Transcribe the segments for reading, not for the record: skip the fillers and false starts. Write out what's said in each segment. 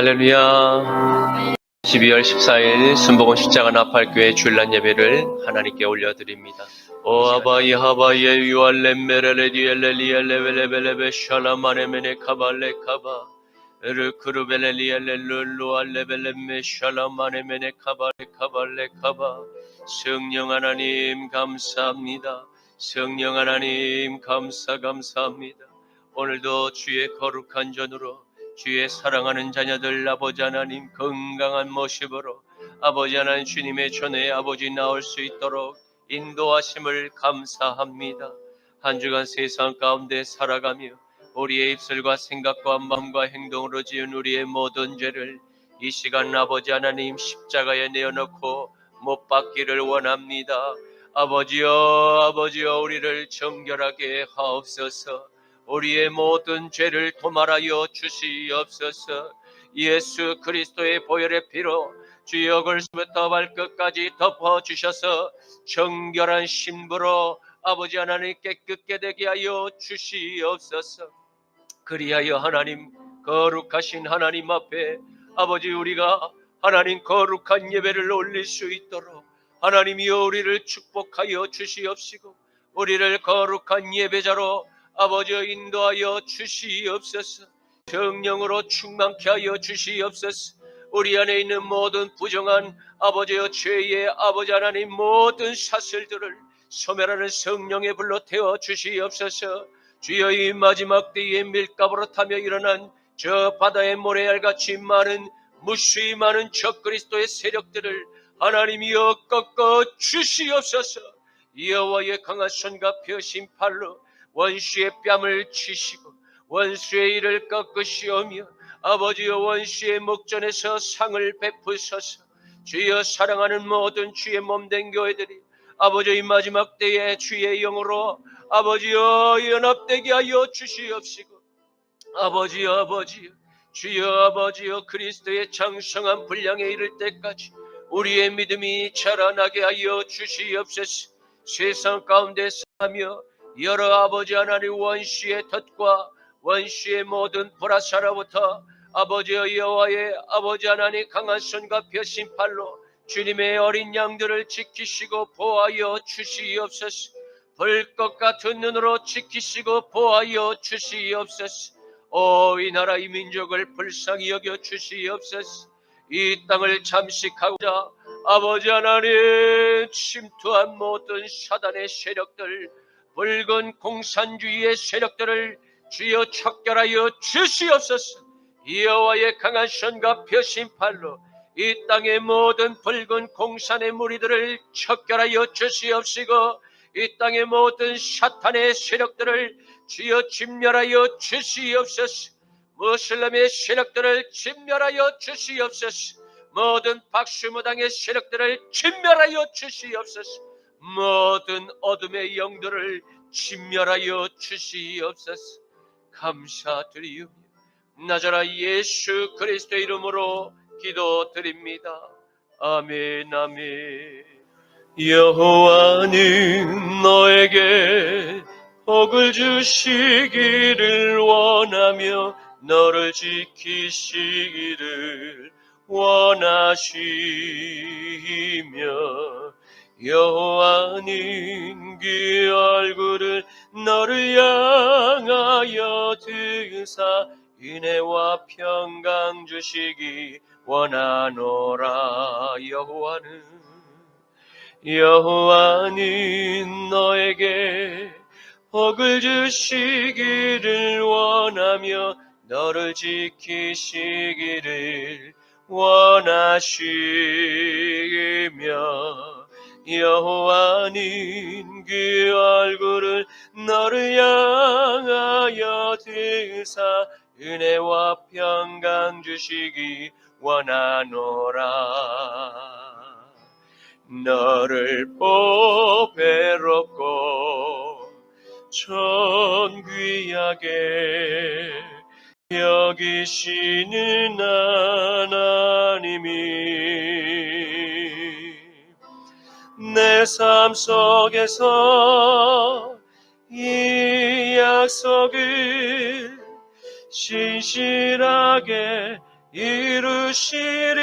할렐루야. 12월 14일 순복음 십자가 나팔교회 주일날 예배를 하나님께 올려드립니다. 오 아바이 하바이에 유알렘메레레 디엘레리엘레벨레벨레베 샬라마네메네 카발레 카바 에르크루벨레리엘레 룰루알레벨레메 샬라마네메네 카발레 카발레 카바. 성령 하나님 감사합니다. 성령 하나님 감사합니다. 오늘도 주의 거룩한 전으로 주의 사랑하는 자녀들 아버지 하나님 건강한 모습으로 아버지 하나님 주님의 전에 아버지 나올 수 있도록 인도하심을 감사합니다. 한 주간 세상 가운데 살아가며 우리의 입술과 생각과 마음과 행동으로 지은 우리의 모든 죄를 이 시간 아버지 하나님 십자가에 내어놓고 못 박기를 원합니다. 아버지여 우리를 정결하게 하옵소서. 우리의 모든 죄를 도말하여 주시옵소서. 예수 그리스도의 보혈의 피로 주의 얼굴부터 발끝까지 덮어주셔서 정결한 신부로 아버지 하나님 깨끗게 되게 하여 주시옵소서. 그리하여 하나님 거룩하신 하나님 앞에 아버지 우리가 하나님 거룩한 예배를 올릴 수 있도록 하나님이여 우리를 축복하여 주시옵시고 우리를 거룩한 예배자로 아버지여 인도하여 주시옵소서. 성령으로 충만케 하여 주시옵소서. 우리 안에 있는 모든 부정한 아버지여 죄의 아버지 하나님 모든 사슬들을 소멸하는 성령의 불로 태워 주시옵소서. 주여 이 마지막 때에 밀가부로 타며 일어난 저 바다의 모래알같이 많은 무수히 많은 적그리스도의 세력들을 하나님이여 꺾어 주시옵소서. 여호와의 강한 손과 펴신 팔로 원수의 뺨을 치시고 원수의 일을 꺾으시오며 아버지여 원수의 목전에서 상을 베푸소서. 주여 사랑하는 모든 주의 몸된 교회들이 아버지의 마지막 때에 주의 영으로 아버지여 연합되게 하여 주시옵시고 아버지여 주여 아버지여 그리스도의 장성한 분량에 이를 때까지 우리의 믿음이 자라나게 하여 주시옵소서. 세상 가운데 사며 여러 아버지 하나님 원수의 덫과 원수의 모든 불화사로부터 아버지여 여호와의 아버지 하나님 강한 손과 펴신 팔로 주님의 어린 양들을 지키시고 보호하여 주시옵소서. 불꽃 같은 눈으로 지키시고 보호하여 주시옵소서. 오 이 나라 이 민족을 불쌍히 여겨 주시옵소서. 이 땅을 잠식하고자 아버지 하나님 침투한 모든 사단의 세력들 붉은 공산주의의 세력들을 주여 척결하여 주시옵소서. 여호와의 강한 손과 펴신 팔로 이 땅의 모든 붉은 공산의 무리들을 척결하여 주시옵시고 이 땅의 모든 사탄의 세력들을 주여 진멸하여 주시옵소서. 무슬림의 세력들을 진멸하여 주시옵소서. 모든 박수무당의 세력들을 진멸하여 주시옵소서. 모든 어둠의 영들을 진멸하여 주시옵소서. 감사드리오며 나자라 예수 그리스도의 이름으로 기도드립니다. 아멘 아멘. 여호와는 너에게 복을 주시기를 원하며 너를 지키시기를 원하시며 여호와는 그 얼굴을 너를 향하여 드사 은혜와 평강 주시기 원하노라. 여호와는 너에게 복을 주시기를 원하며 너를 지키시기를 원하시며 여호와는 그 얼굴을 너를 향하여 드사 은혜와 평강 주시기 원하노라. 너를 보배롭고 존귀하게 여기시는 하나님이 내 삶 속에서 이 약속을 신실하게 이루시리.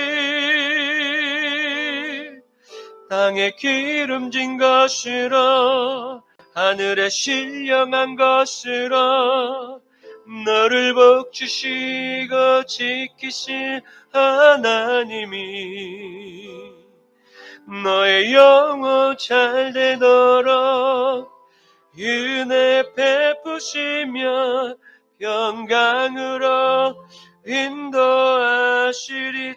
땅에 기름진 것이라 하늘에 신령한 것이라 너를 복주시고 지키실 하나님이 너의 영혼 잘 되도록 은혜 베푸시며 평강으로 인도하시리.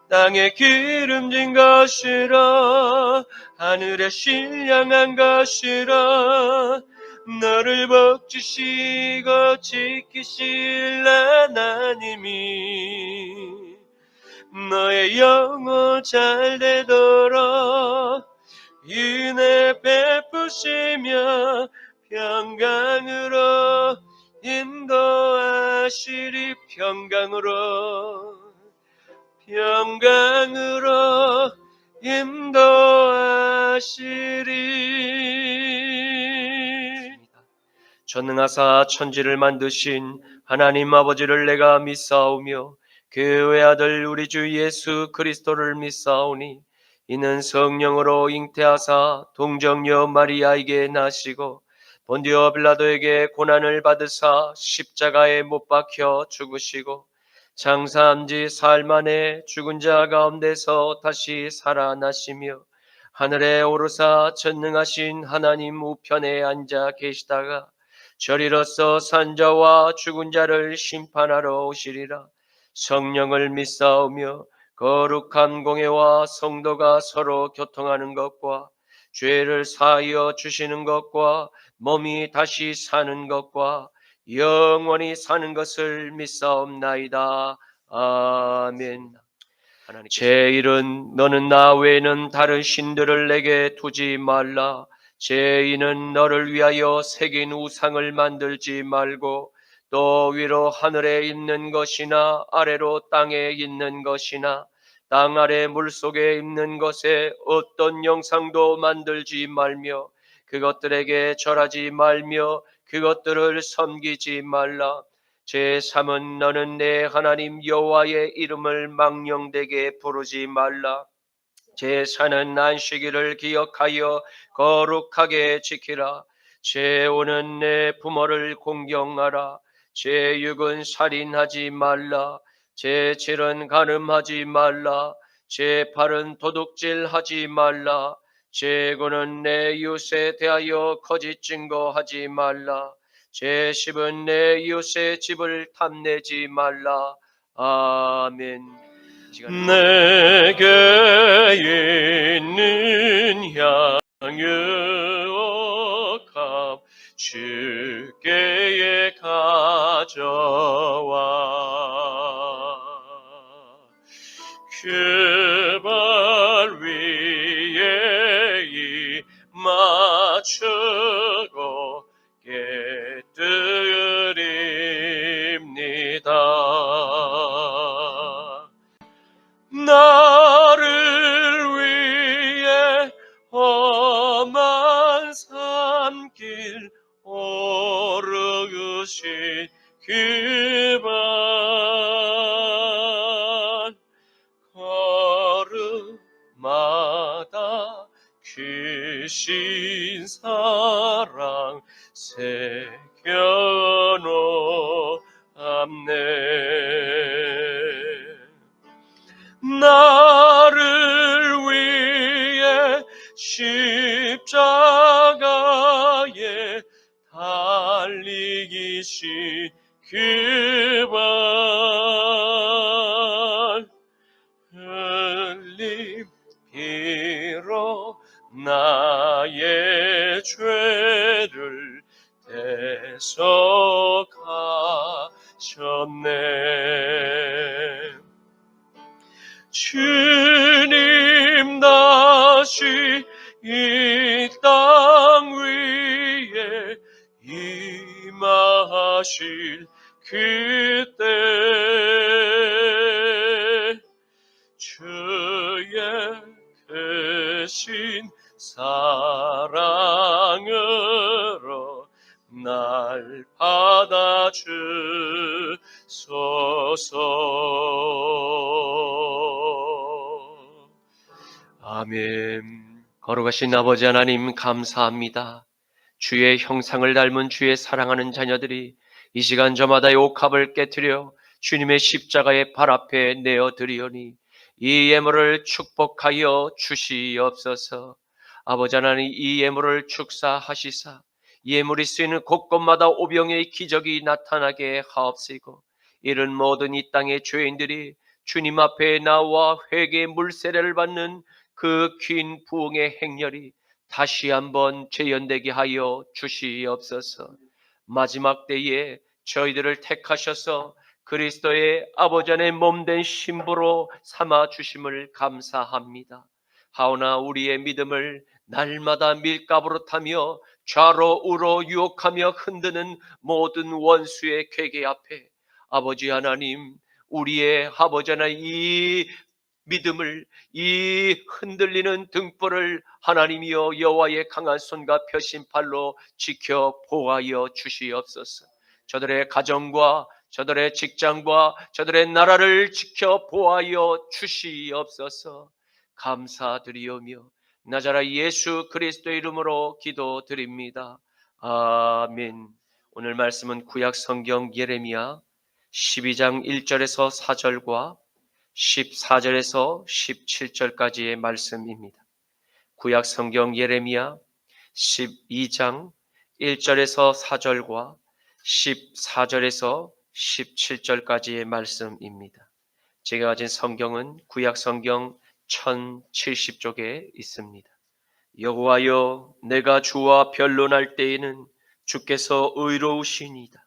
땅에 기름진 것이라 하늘에 신령한 것이라 너를 복주시고 지키실 하나님이 너의 영혼 잘 되도록 은혜 베푸시며 평강으로 인도하시리. 평강으로 인도하시리. 전능하사 천지를 만드신 하나님 아버지를 내가 믿사오며 그 외아들 우리 주 예수 그리스도를 믿사오니 이는 성령으로 잉태하사 동정녀 마리아에게 나시고 본디오 빌라도에게 고난을 받으사 십자가에 못 박혀 죽으시고 장사한 지 사흘 만에 죽은 자 가운데서 다시 살아나시며 하늘에 오르사 전능하신 하나님 우편에 앉아 계시다가 저리로서 산자와 죽은 자를 심판하러 오시리라. 성령을 믿사오며 거룩한 공회와 성도가 서로 교통하는 것과 죄를 사하여 주시는 것과 몸이 다시 사는 것과 영원히 사는 것을 믿사옵나이다. 아멘. 제1은 너는 나 외에는 다른 신들을 내게 두지 말라. 제2는 너를 위하여 새긴 우상을 만들지 말고 또 위로 하늘에 있는 것이나 아래로 땅에 있는 것이나 땅 아래 물속에 있는 것에 어떤 형상도 만들지 말며 그것들에게 절하지 말며 그것들을 섬기지 말라. 제3은 너는 내 하나님 여호와의 이름을 망령되게 부르지 말라. 제4는 안식일을 기억하여 거룩하게 지키라. 제5는 내 부모를 공경하라. 제6은 살인하지 말라. 제7은 간음하지 말라. 제8은 도둑질하지 말라. 제9는 내 이웃에 대하여 거짓 증거하지 말라. 제10은 내 이웃의 집을 탐내지 말라. 아멘. 내게 있는 향유 값 주께에 가져와 그 발 위에 이 맞추고 깨뜨립니다. 나를 위해 험한 산길 오르신 그 발 걸음마다 크신 사랑 새겨놓았네. 나를 위해 십자가에 달리기신 그 발 흘린 피로 나의 죄를 대속하셨네. 주님 다시 이 땅 위에 임하실 그때 주의 크신 사랑으로 날 받아주소서. 아멘. 거룩하신 아버지 하나님 감사합니다. 주의 형상을 닮은 주의 사랑하는 자녀들이 이 시간 저마다 옥합을 깨뜨려 주님의 십자가의 발 앞에 내어드리오니 이 예물을 축복하여 주시옵소서. 아버지 하나님, 이 예물을 축사하시사 예물이 쓰이는 곳곳마다 오병의 기적이 나타나게 하옵시고, 이런 모든 이 땅의 죄인들이 주님 앞에 나와 회개의 물세례를 받는 그 긴 부흥의 행렬이 다시 한번 재현되게 하여 주시옵소서. 마지막 때에 저희들을 택하셔서 그리스도의 아버지 안에 몸된 신부로 삼아 주심을 감사합니다. 하오나 우리의 믿음을 날마다 밀가부로 타며 좌로 우로 유혹하며 흔드는 모든 원수의 괴계 앞에 아버지 하나님, 우리의 아버지 하나님, 이 믿음을, 이 흔들리는 등불을 하나님이여 여호와의 강한 손과 펴신 팔로 지켜 보호하여 주시옵소서. 저들의 가정과 저들의 직장과 저들의 나라를 지켜 보호하여 주시옵소서. 감사드리오며 나자라 예수 그리스도의 이름으로 기도드립니다. 아멘. 오늘 말씀은 구약 성경 예레미야 12장 1절에서 4절과 14절에서 17절까지의 말씀입니다. 구약 성경 예레미야 12장 1절에서 4절과 14절에서 17절까지의 말씀입니다. 제가 가진 성경은 구약 성경 1070쪽에 있습니다. 여호와여, 내가 주와 변론할 때에는 주께서 의로우시니이다.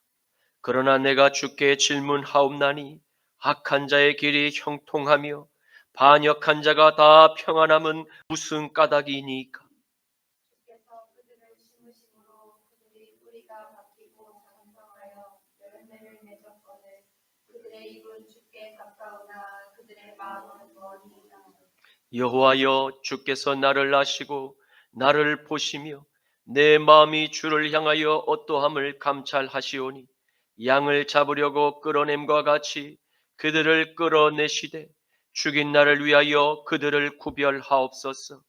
그러나 내가 주께 질문하옵나니 악한 자의 길이 형통하며 반역한 자가 다 평안함은 무슨 까닭이니까? 주께서 그들을 심으심으로 그들이 뿌리가 박히고 장성하여 열매를 맺었거늘 그들의 입은 주께 가까우나 그들의 마음은 멀리이다. 여호와여, 주께서 나를 아시고 나를 보시며 내 마음이 주를 향하여 어떠함을 감찰하시오니 양을 잡으려고 끌어냄과 같이 그들을 끌어내시되 죽인 나를 위하여 그들을 구별하옵소서.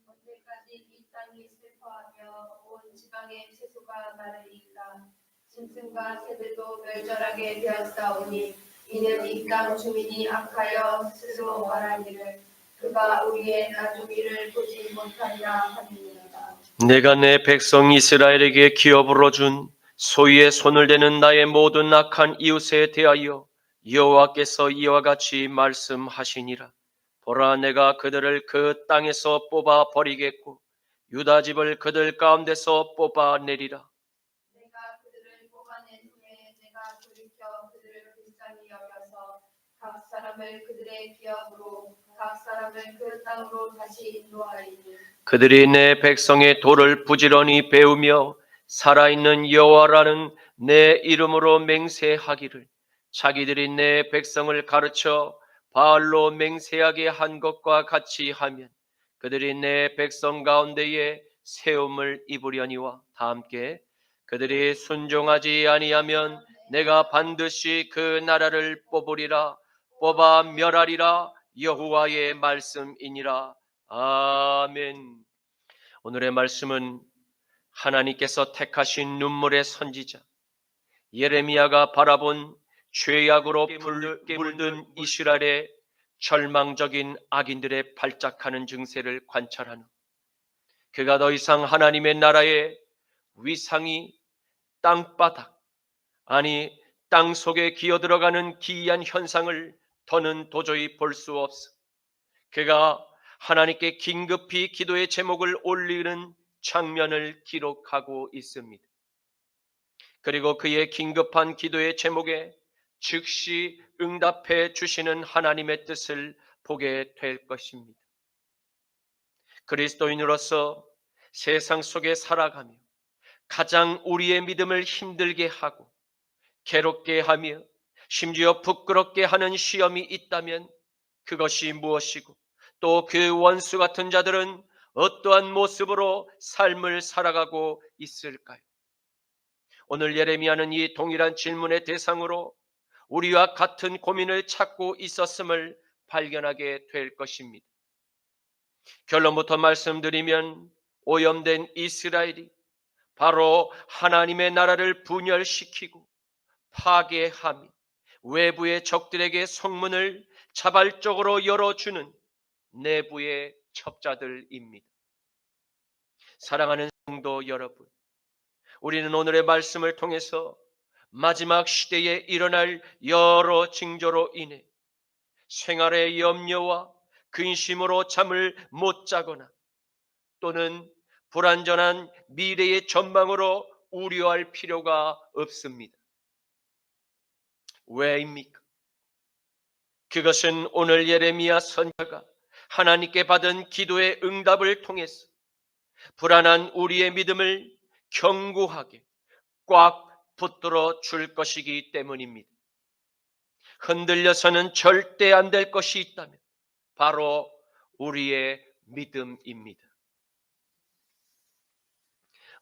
언제까지 이 땅이 슬퍼하며 온 지방의 채소가 마르리까? 짐승과 새들도 멸절하게 되었사오니 이는 이 땅 주민이 악하여 스스로 말하기를 그가 우리의 나중이를 보지 못하리라 함이니이다. 내가 내 백성 이스라엘에게 기업으로 준 소유의 손을 대는 나의 모든 악한 이웃에 대하여 여호와께서 이와 같이 말씀하시니라. 보라, 내가 그들을 그 땅에서 뽑아 버리겠고 유다 집을 그들 가운데서 뽑아내리라. 내가 그들을 뽑아낸 후에 내가 돌이켜 그들을 불쌍히 여겨서 각 사람을 그들의 기업으로 각 사람을 그 땅으로 다시 인도하리니 그들이 내 백성의 돌을 부지런히 배우며 살아있는 여호와라는 내 이름으로 맹세하기를, 자기들이 내 백성을 가르쳐 바알로 맹세하게 한 것과 같이 하면 그들이 내 백성 가운데에 세움을 입으려니와, 다 함께 그들이 순종하지 아니하면 내가 반드시 그 나라를 뽑으리라, 뽑아 멸하리라. 여호와의 말씀이니라. 아멘. 오늘의 말씀은 하나님께서 택하신 눈물의 선지자 예레미야가 바라본 죄악으로 붉게 물든 이스라엘의 절망적인 악인들의 발작하는 증세를 관찰한 후 그가 더 이상 하나님의 나라의 위상이 땅바닥, 아니 땅 속에 기어들어가는 기이한 현상을 더는 도저히 볼 수 없어 그가 하나님께 긴급히 기도의 제목을 올리는 장면을 기록하고 있습니다. 그리고 그의 긴급한 기도의 제목에 즉시 응답해 주시는 하나님의 뜻을 보게 될 것입니다. 그리스도인으로서 세상 속에 살아가며 가장 우리의 믿음을 힘들게 하고 괴롭게 하며 심지어 부끄럽게 하는 시험이 있다면 그것이 무엇이고 또 그 원수 같은 자들은 어떠한 모습으로 삶을 살아가고 있을까요? 오늘 예레미야는 이 동일한 질문의 대상으로 우리와 같은 고민을 찾고 있었음을 발견하게 될 것입니다. 결론부터 말씀드리면 오염된 이스라엘이 바로 하나님의 나라를 분열시키고 파괴하며 외부의 적들에게 성문을 자발적으로 열어주는 내부의 첩자들입니다. 사랑하는 성도 여러분, 우리는 오늘의 말씀을 통해서 마지막 시대에 일어날 여러 징조로 인해 생활의 염려와 근심으로 잠을 못 자거나 또는 불완전한 미래의 전망으로 우려할 필요가 없습니다. 왜입니까? 그것은 오늘 예레미야 선지자가 하나님께 받은 기도의 응답을 통해서 불안한 우리의 믿음을 견고하게 꽉 붙들어 줄 것이기 때문입니다. 흔들려서는 절대 안 될 것이 있다면 바로 우리의 믿음입니다.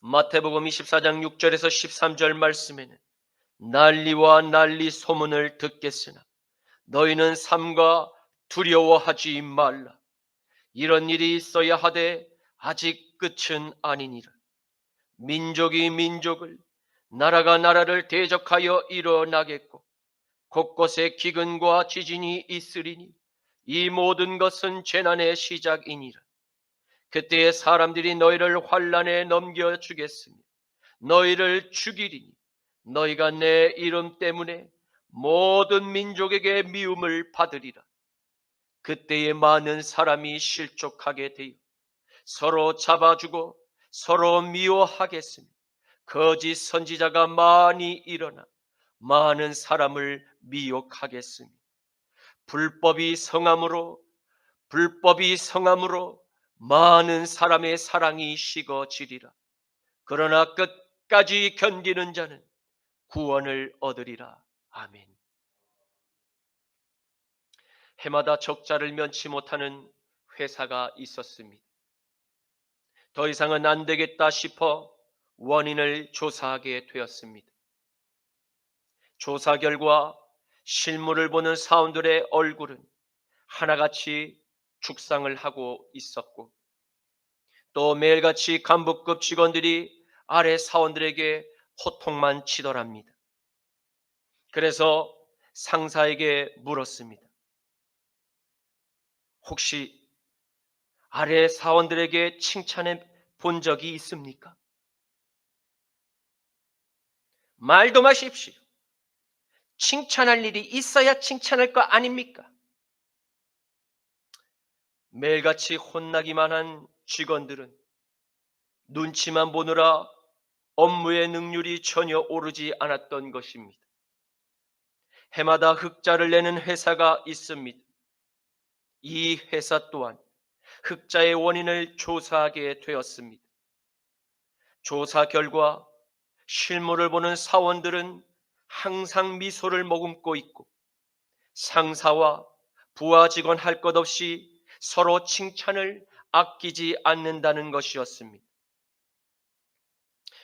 마태복음 24장 6절에서 13절 말씀에는 난리와 난리 소문을 듣겠으나 너희는 삼가 두려워하지 말라. 이런 일이 있어야 하되 아직 끝은 아니니라. 민족이 민족을, 나라가 나라를 대적하여 일어나겠고 곳곳에 기근과 지진이 있으리니 이 모든 것은 재난의 시작이니라. 그때에 사람들이 너희를 환난에 넘겨주겠으며 너희를 죽이리니 너희가 내 이름 때문에 모든 민족에게 미움을 받으리라. 그때에 많은 사람이 실족하게 되어 서로 잡아주고 서로 미워하겠으며 거짓 선지자가 많이 일어나 많은 사람을 미혹하겠으며 불법이 성함으로 많은 사람의 사랑이 식어지리라. 그러나 끝까지 견디는 자는 구원을 얻으리라. 아멘. 해마다 적자를 면치 못하는 회사가 있었습니다. 더 이상은 안 되겠다 싶어 원인을 조사하게 되었습니다. 조사 결과 실물을 보는 사원들의 얼굴은 하나같이 죽상을 하고 있었고 또 매일같이 간부급 직원들이 아래 사원들에게 호통만 치더랍니다. 그래서 상사에게 물었습니다. 혹시 아래 사원들에게 칭찬해 본 적이 있습니까? 말도 마십시오. 칭찬할 일이 있어야 칭찬할 거 아닙니까? 매일같이 혼나기만 한 직원들은 눈치만 보느라 업무의 능률이 전혀 오르지 않았던 것입니다. 해마다 흑자를 내는 회사가 있습니다. 이 회사 또한 흑자의 원인을 조사하게 되었습니다. 조사 결과 실물을 보는 사원들은 항상 미소를 머금고 있고 상사와 부하 직원 할 것 없이 서로 칭찬을 아끼지 않는다는 것이었습니다.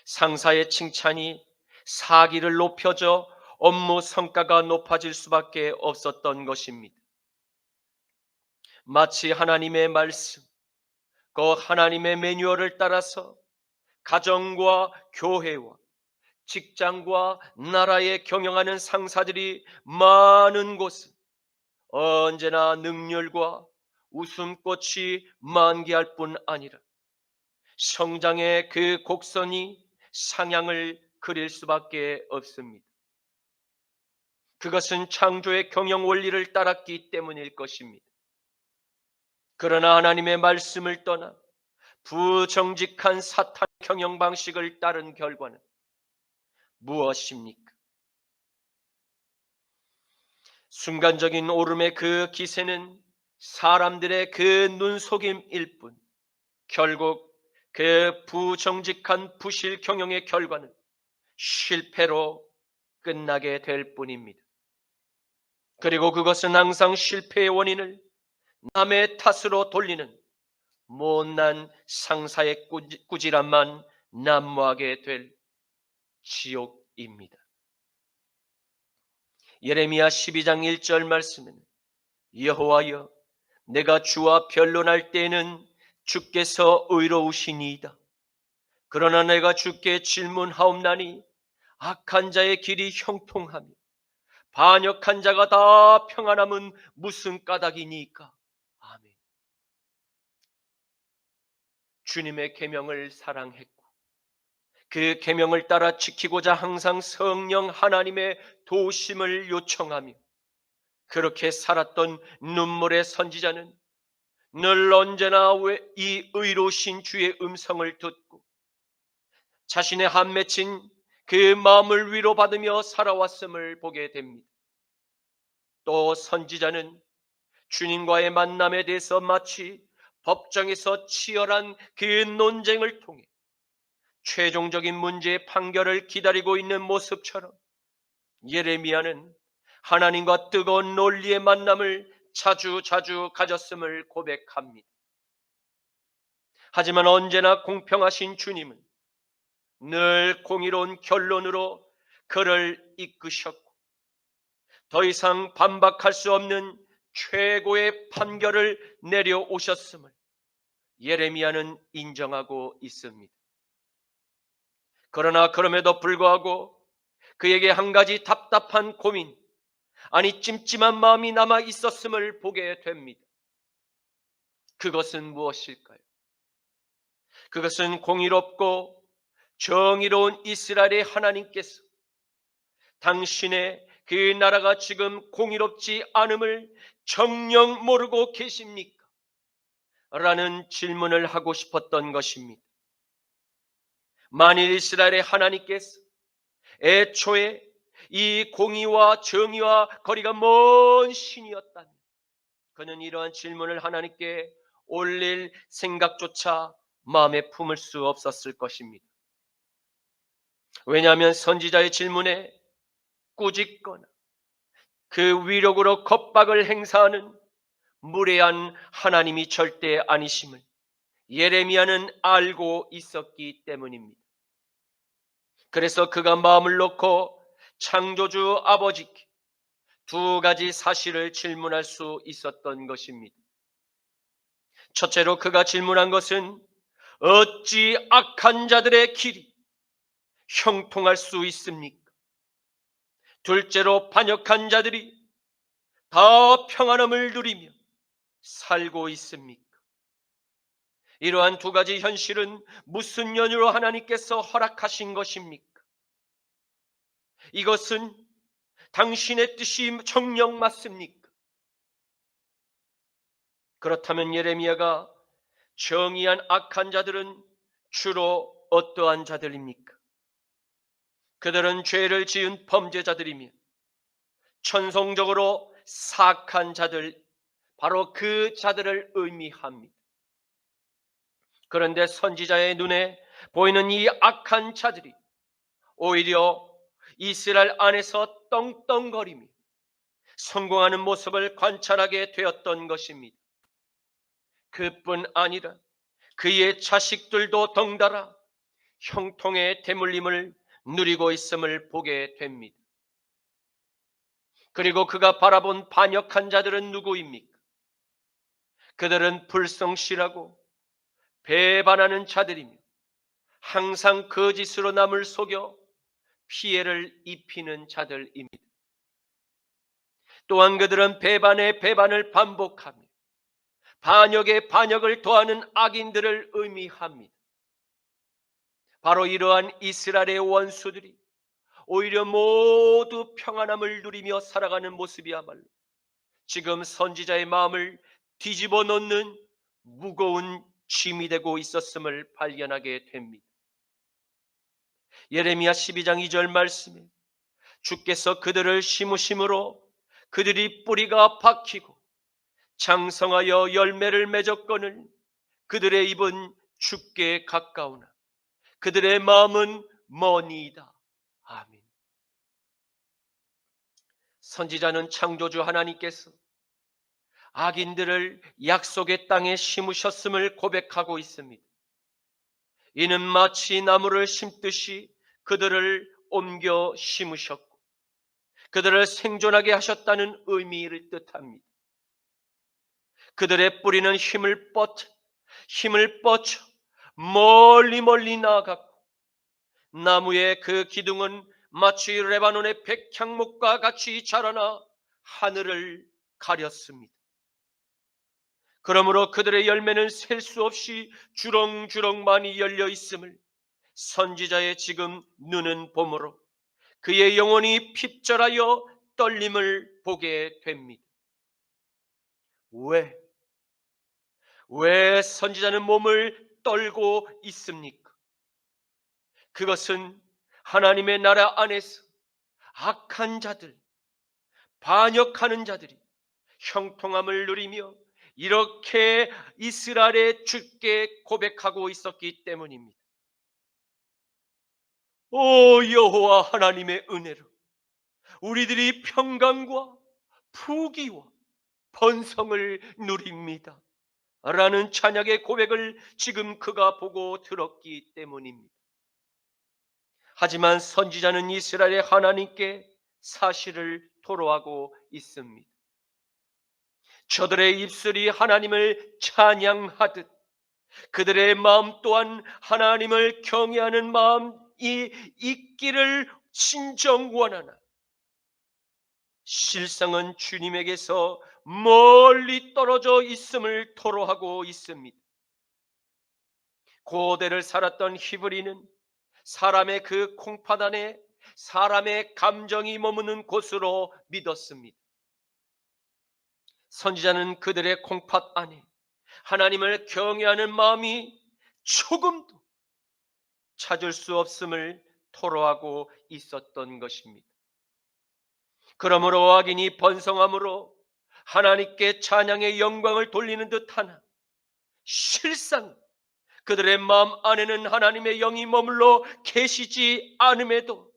상사의 칭찬이 사기를 높여줘 업무 성과가 높아질 수밖에 없었던 것입니다. 마치 하나님의 말씀, 그 하나님의 매뉴얼을 따라서 가정과 교회와 직장과 나라에 경영하는 상사들이 많은 곳은 언제나 능률과 웃음꽃이 만개할 뿐 아니라 성장의 그 곡선이 상향을 그릴 수밖에 없습니다. 그것은 창조의 경영 원리를 따랐기 때문일 것입니다. 그러나 하나님의 말씀을 떠나 부정직한 사탄 경영 방식을 따른 결과는 무엇입니까? 순간적인 오름의 그 기세는 사람들의 그 눈속임일 뿐 결국 그 부정직한 부실 경영의 결과는 실패로 끝나게 될 뿐입니다. 그리고 그것은 항상 실패의 원인을 남의 탓으로 돌리는 못난 상사의 꾸지람만 난무하게 될 지옥입니다. 예레미야 12장 1절 말씀에는 여호와여 내가 주와 변론할 때에는 주께서 의로우시니이다. 그러나 내가 주께 질문하옵나니 악한 자의 길이 형통하며 반역한 자가 다 평안함은 무슨 까닭이니까. 아멘. 주님의 계명을 사랑했고 그 계명을 따라 지키고자 항상 성령 하나님의 도우심을 요청하며 그렇게 살았던 눈물의 선지자는 늘 언제나 이 의로우신 주의 음성을 듣고 자신의 한 맺힌 그 마음을 위로받으며 살아왔음을 보게 됩니다. 또 선지자는 주님과의 만남에 대해서 마치 법정에서 치열한 그 논쟁을 통해 최종적인 문제의 판결을 기다리고 있는 모습처럼 예레미야는 하나님과 뜨거운 논리의 만남을 자주 가졌음을 고백합니다. 하지만 언제나 공평하신 주님은 늘 공의로운 결론으로 그를 이끄셨고 더 이상 반박할 수 없는 최고의 판결을 내려오셨음을 예레미야는 인정하고 있습니다. 그러나 그럼에도 불구하고 그에게 한 가지 답답한 고민, 아니 찜찜한 마음이 남아 있었음을 보게 됩니다. 그것은 무엇일까요? 그것은 공의롭고 정의로운 이스라엘의 하나님께서 당신의 그 나라가 지금 공의롭지 않음을 정녕 모르고 계십니까? 라는 질문을 하고 싶었던 것입니다. 만일 이스라엘의 하나님께서 애초에 이 공의와 정의와 거리가 먼 신이었다면 그는 이러한 질문을 하나님께 올릴 생각조차 마음에 품을 수 없었을 것입니다. 왜냐하면 선지자의 질문에 꾸짖거나 그 위력으로 겁박을 행사하는 무례한 하나님이 절대 아니심을 예레미야는 알고 있었기 때문입니다. 그래서 그가 마음을 놓고 창조주 아버지께 두 가지 사실을 질문할 수 있었던 것입니다. 첫째로 그가 질문한 것은 어찌 악한 자들의 길이 형통할 수 있습니까? 둘째로 반역한 자들이 다 평안함을 누리며 살고 있습니까? 이러한 두 가지 현실은 무슨 연유로 하나님께서 허락하신 것입니까? 이것은 당신의 뜻이 정녕 맞습니까? 그렇다면 예레미야가 정의한 악한 자들은 주로 어떠한 자들입니까? 그들은 죄를 지은 범죄자들이며 천성적으로 사악한 자들, 바로 그 자들을 의미합니다. 그런데 선지자의 눈에 보이는 이 악한 자들이 오히려 이스라엘 안에서 떵떵거리며 성공하는 모습을 관찰하게 되었던 것입니다. 그뿐 아니라 그의 자식들도 덩달아 형통의 대물림을 누리고 있음을 보게 됩니다. 그리고 그가 바라본 반역한 자들은 누구입니까? 그들은 불성실하고 배반하는 자들이며 항상 거짓으로 남을 속여 피해를 입히는 자들입니다. 또한 그들은 배반의 배반을 반복하며 반역의 반역을 더하는 악인들을 의미합니다. 바로 이러한 이스라엘의 원수들이 오히려 모두 평안함을 누리며 살아가는 모습이야말로 지금 선지자의 마음을 뒤집어 놓는 무거운 짐이 되고 있었음을 발견하게 됩니다. 예레미야 12장 2절 말씀에 주께서 그들을 심으심으로 그들이 뿌리가 박히고 장성하여 열매를 맺었거늘 그들의 입은 죽게 가까우나 그들의 마음은 머니이다. 아멘. 선지자는 창조주 하나님께서 악인들을 약속의 땅에 심으셨음을 고백하고 있습니다. 이는 마치 나무를 심듯이 그들을 옮겨 심으셨고 그들을 생존하게 하셨다는 의미를 뜻합니다. 그들의 뿌리는 힘을 뻗쳐 멀리 멀리 나아갔고 나무의 그 기둥은 마치 레바논의 백향목과 같이 자라나 하늘을 가렸습니다. 그러므로 그들의 열매는 셀 수 없이 주렁주렁 많이 열려 있음을 선지자의 지금 눈은 봄으로 그의 영혼이 핍절하여 떨림을 보게 됩니다. 왜 선지자는 몸을 떨고 있습니까? 그것은 하나님의 나라 안에서 악한 자들, 반역하는 자들이 형통함을 누리며 이렇게 이스라엘의 주께 고백하고 있었기 때문입니다. 오 여호와 하나님의 은혜로 우리들이 평강과 부귀와 번성을 누립니다 라는 찬양의 고백을 지금 그가 보고 들었기 때문입니다. 하지만 선지자는 이스라엘의 하나님께 사실을 토로하고 있습니다. 저들의 입술이 하나님을 찬양하듯 그들의 마음 또한 하나님을 경외하는 마음이 있기를 진정 원하나 실상은 주님에게서 멀리 떨어져 있음을 토로하고 있습니다. 고대를 살았던 히브리는 사람의 그 콩팥 안에 사람의 감정이 머무는 곳으로 믿었습니다. 선지자는 그들의 콩팥 안에 하나님을 경외하는 마음이 조금도 찾을 수 없음을 토로하고 있었던 것입니다. 그러므로 악인이 번성함으로 하나님께 찬양의 영광을 돌리는 듯하나 실상 그들의 마음 안에는 하나님의 영이 머물러 계시지 않음에도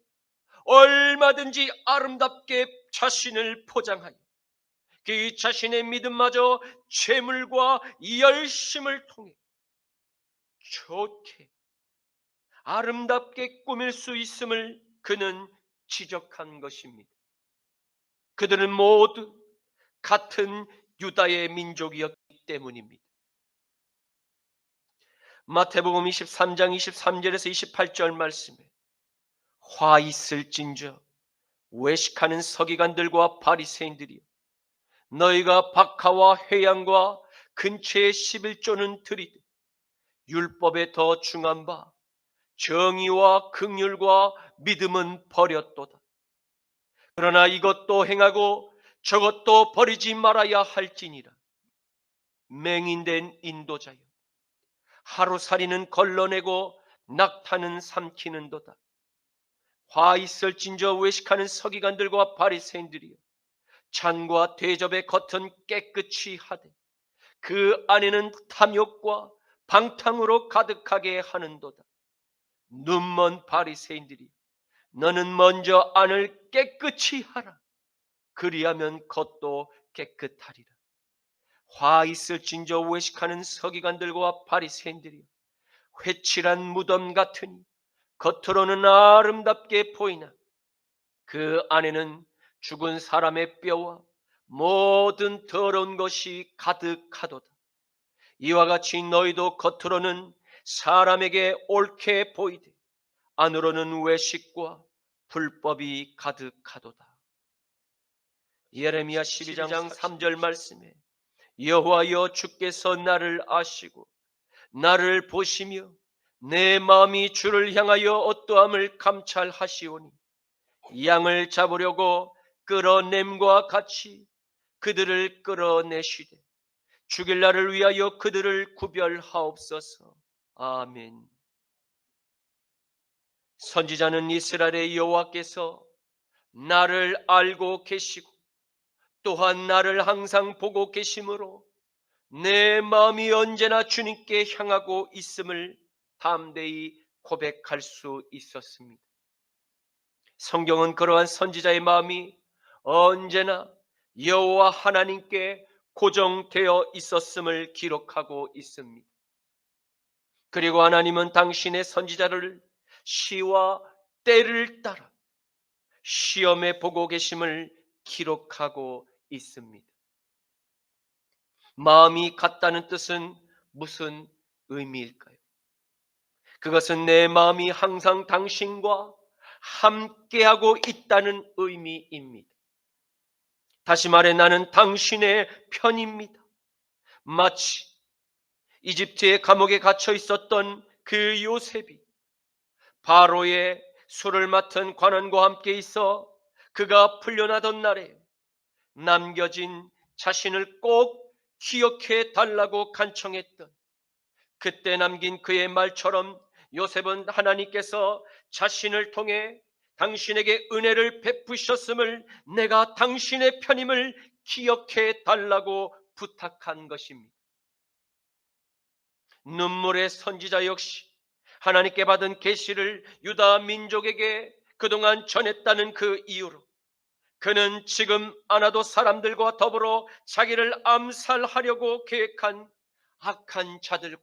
얼마든지 아름답게 자신을 포장하여 그 자신의 믿음마저 재물과 열심을 통해 좋게 아름답게 꾸밀 수 있음을 그는 지적한 것입니다. 그들은 모두 같은 유다의 민족이었기 때문입니다. 마태복음 23장 23절에서 28절 말씀에 화 있을진저 외식하는 서기관들과 바리새인들이여 너희가 박하와 회양과 근처의 11조는 드리되 율법에 더 중한 바 정의와 긍휼과 믿음은 버렸도다. 그러나 이것도 행하고 저것도 버리지 말아야 할지니라. 맹인된 인도자여 하루살이는 걸러내고 낙타는 삼키는도다. 화 있을진저 외식하는 서기관들과 바리새인들이여 잔과 대접의 겉은 깨끗이 하되 그 안에는 탐욕과 방탕으로 가득하게 하는도다. 눈먼 바리새인들이 너는 먼저 안을 깨끗이 하라. 그리하면 겉도 깨끗하리라. 화 있을진저 외식하는 서기관들과 바리새인들이 회칠한 무덤 같으니 겉으로는 아름답게 보이나 그 안에는 죽은 사람의 뼈와 모든 더러운 것이 가득하도다. 이와 같이 너희도 겉으로는 사람에게 옳게 보이되 안으로는 외식과 불법이 가득하도다. 예레미야 12장 3절 말씀에 여호와여 주께서 나를 아시고 나를 보시며 내 마음이 주를 향하여 어떠함을 감찰하시오니 양을 잡으려고 끌어냄과 같이 그들을 끌어내시되 죽일 날을 위하여 그들을 구별하옵소서. 아멘. 선지자는 이스라엘의 여호와께서 나를 알고 계시고 또한 나를 항상 보고 계심으로 내 마음이 언제나 주님께 향하고 있음을 담대히 고백할 수 있었습니다. 성경은 그러한 선지자의 마음이 언제나 여호와 하나님께 고정되어 있었음을 기록하고 있습니다. 그리고 하나님은 당신의 선지자를 시와 때를 따라 시험에 보고 계심을 기록하고 있습니다. 마음이 같다는 뜻은 무슨 의미일까요? 그것은 내 마음이 항상 당신과 함께하고 있다는 의미입니다. 다시 말해 나는 당신의 편입니다. 마치 이집트의 감옥에 갇혀 있었던 그 요셉이 바로의 술을 맡은 관원과 함께 있어 그가 풀려나던 날에 남겨진 자신을 꼭 기억해 달라고 간청했던 그때 남긴 그의 말처럼 요셉은 하나님께서 자신을 통해 당신에게 은혜를 베푸셨음을 내가 당신의 편임을 기억해 달라고 부탁한 것입니다. 눈물의 선지자 역시 하나님께 받은 계시를 유다 민족에게 그동안 전했다는 그 이유로 그는 지금 아나도 사람들과 더불어 자기를 암살하려고 계획한 악한 자들과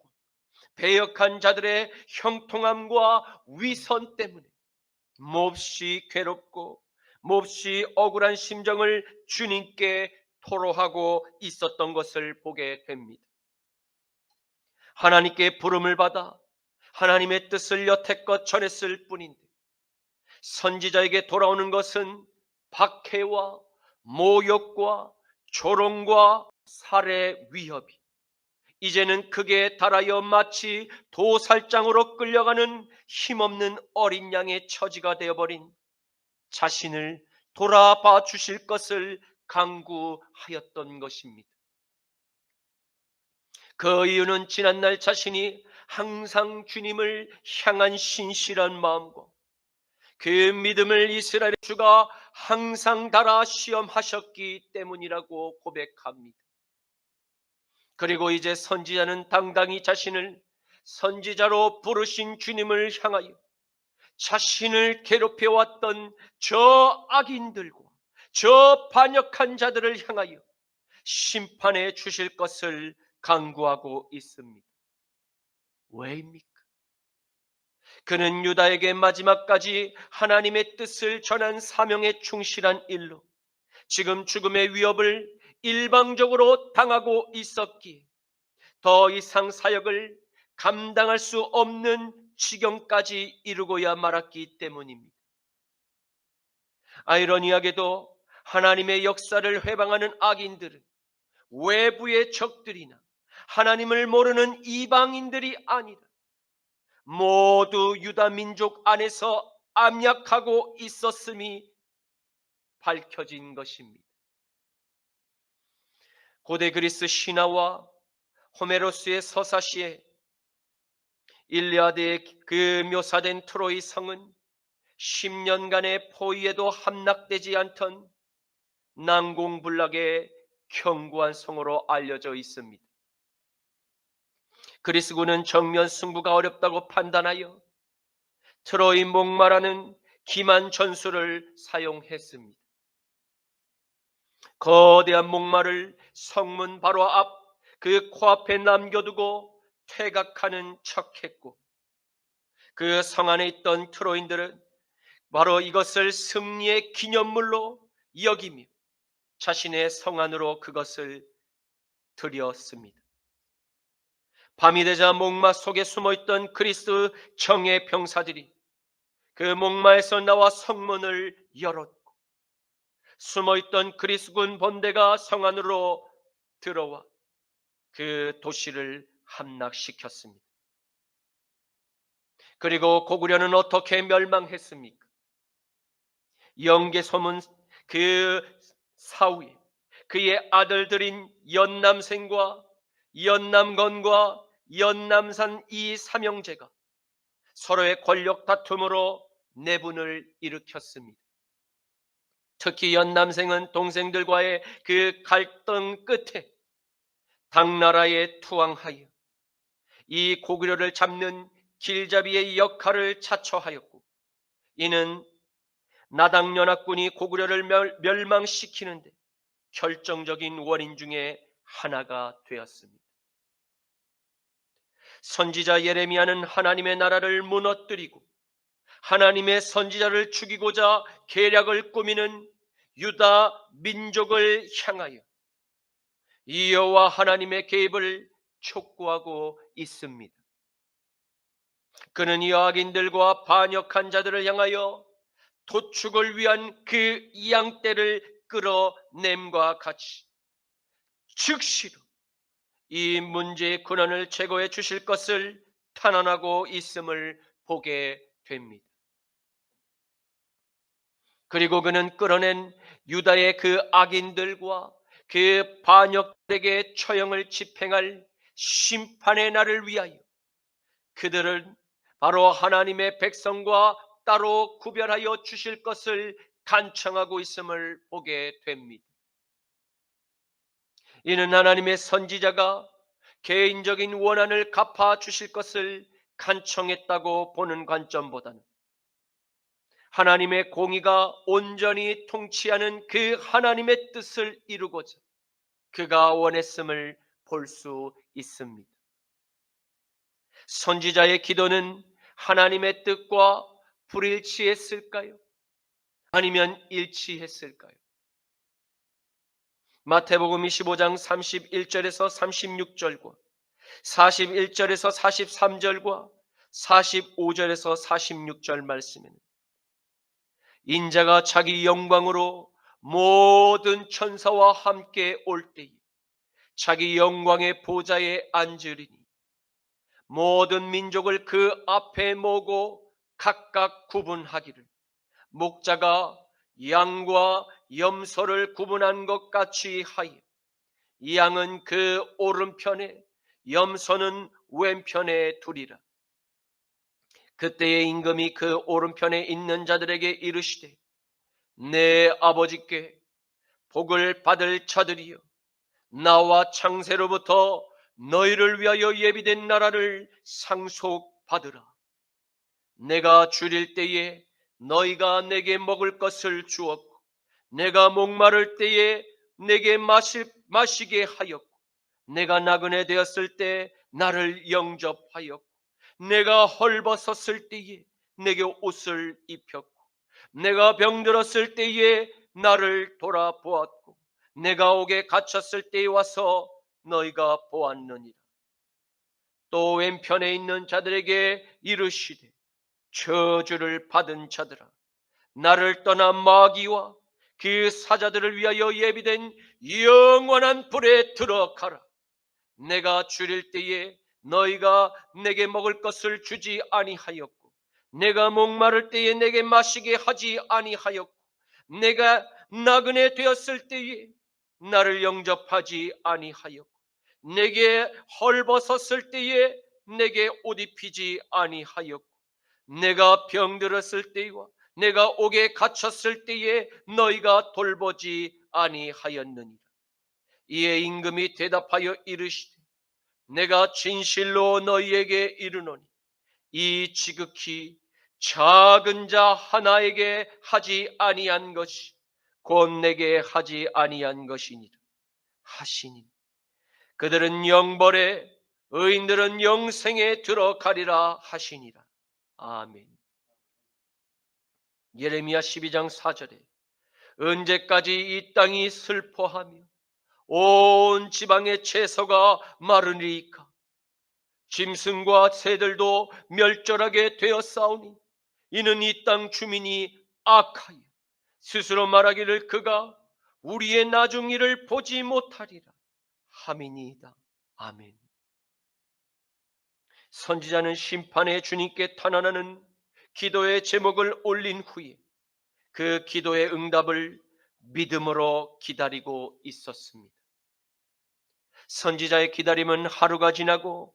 배역한 자들의 형통함과 위선 때문에 몹시 괴롭고 몹시 억울한 심정을 주님께 토로하고 있었던 것을 보게 됩니다. 하나님께 부름을 받아 하나님의 뜻을 여태껏 전했을 뿐인데 선지자에게 돌아오는 것은 박해와 모욕과 조롱과 살해 위협이 이제는 극에 달하여 마치 도살장으로 끌려가는 힘없는 어린 양의 처지가 되어버린 자신을 돌아봐 주실 것을 간구하였던 것입니다. 그 이유는 지난날 자신이 항상 주님을 향한 신실한 마음과 그 믿음을 이스라엘 주가 항상 달아 시험하셨기 때문이라고 고백합니다. 그리고 이제 선지자는 당당히 자신을 선지자로 부르신 주님을 향하여 자신을 괴롭혀왔던 저 악인들과 저 반역한 자들을 향하여 심판해 주실 것을 간구하고 있습니다. 왜입니까? 그는 유다에게 마지막까지 하나님의 뜻을 전한 사명에 충실한 일로 지금 죽음의 위협을 일방적으로 당하고 있었기에 더 이상 사역을 감당할 수 없는 지경까지 이르고야 말았기 때문입니다. 아이러니하게도 하나님의 역사를 회방하는 악인들은 외부의 적들이나 하나님을 모르는 이방인들이 아니라 모두 유다 민족 안에서 암약하고 있었음이 밝혀진 것입니다. 고대 그리스 신화와 호메로스의 서사시에 일리아드에 그 묘사된 트로이 성은 10년간의 포위에도 함락되지 않던 난공불락의 견고한 성으로 알려져 있습니다. 그리스군은 정면 승부가 어렵다고 판단하여 트로이 목마라는 기만 전술을 사용했습니다. 거대한 목마를 성문 바로 앞 그 코앞에 남겨두고 퇴각하는 척했고 그 성 안에 있던 트로인들은 바로 이것을 승리의 기념물로 여기며 자신의 성 안으로 그것을 들였습니다. 밤이 되자 목마 속에 숨어있던 그리스 정예 병사들이 그 목마에서 나와 성문을 열었고 숨어있던 그리스군 본대가 성 안으로 들어와 그 도시를 함락시켰습니다. 그리고 고구려는 어떻게 멸망했습니까? 영계 소문 그 사후에 그의 아들들인 연남생과 연남건과 연남산 이 삼형제가 서로의 권력 다툼으로 내분을 일으켰습니다. 특히 연남생은 동생들과의 그 갈등 끝에 당나라에 투항하여 이 고구려를 잡는 길잡이의 역할을 자처하였고 이는 나당연합군이 고구려를 멸망시키는데 결정적인 원인 중에 하나가 되었습니다. 선지자 예레미야는 하나님의 나라를 무너뜨리고 하나님의 선지자를 죽이고자 계략을 꾸미는 유다 민족을 향하여 여호와 하나님의 개입을 촉구하고 있습니다. 그는 이 악인들과 반역한 자들을 향하여 도축을 위한 그 양떼를 끌어냄과 같이 즉시로 이 문제의 근원을 제거해 주실 것을 탄원하고 있음을 보게 됩니다. 그리고 그는 끌어낸 유다의 그 악인들과 그 반역들에게 처형을 집행할 심판의 날을 위하여 그들은 바로 하나님의 백성과 따로 구별하여 주실 것을 간청하고 있음을 보게 됩니다. 이는 하나님의 선지자가 개인적인 원한을 갚아 주실 것을 간청했다고 보는 관점보다는 하나님의 공의가 온전히 통치하는 그 하나님의 뜻을 이루고자 그가 원했음을 볼 수 있습니다. 선지자의 기도는 하나님의 뜻과 불일치했을까요? 아니면 일치했을까요? 마태복음 25장 31절에서 36절과 41절에서 43절과 45절에서 46절 말씀에는 인자가 자기 영광으로 모든 천사와 함께 올 때에 자기 영광의 보좌에 앉으리니 모든 민족을 그 앞에 모고 각각 구분하기를 목자가 양과 염소를 구분한 것 같이 하여 양은 그 오른편에 염소는 왼편에 두리라. 그때의 임금이 그 오른편에 있는 자들에게 이르시되 내 아버지께 복을 받을 자들이여 나와 창세로부터 너희를 위하여 예비된 나라를 상속받으라. 내가 줄일 때에 너희가 내게 먹을 것을 주었고 내가 목마를 때에 내게 마시게 하였고 내가 나그네 되었을 때 나를 영접하였고 내가 헐벗었을 때에 내게 옷을 입혔고 내가 병들었을 때에 나를 돌아보았고 내가 옥에 갇혔을 때에 와서 너희가 보았느니라. 또 왼편에 있는 자들에게 이르시되 저주를 받은 자들아 나를 떠나 마귀와 그 사자들을 위하여 예비된 영원한 불에 들어가라. 내가 줄일 때에 너희가 내게 먹을 것을 주지 아니하였고 내가 목마를 때에 내게 마시게 하지 아니하였고 내가 나그네 되었을 때에 나를 영접하지 아니하였고 내게 헐벗었을 때에 내게 옷 입히지 아니하였고 내가 병들었을 때와 내가 옥에 갇혔을 때에 너희가 돌보지 아니하였느니라. 이에 임금이 대답하여 이르시되 내가 진실로 너희에게 이르노니 이 지극히 작은 자 하나에게 하지 아니한 것이 곧 내게 하지 아니한 것이니라 하시니 그들은 영벌에 의인들은 영생에 들어가리라 하시니라. 아멘. 예레미야 12장 4절에 언제까지 이 땅이 슬퍼하며 온 지방의 채소가 마르리이까 짐승과 새들도 멸절하게 되었사오니 이는 이 땅 주민이 악하여 스스로 말하기를 그가 우리의 나중 일을 보지 못하리라 함이니이다. 아멘. 선지자는 심판의 주님께 탄원하는 기도의 제목을 올린 후에 그 기도의 응답을 믿음으로 기다리고 있었습니다. 선지자의 기다림은 하루가 지나고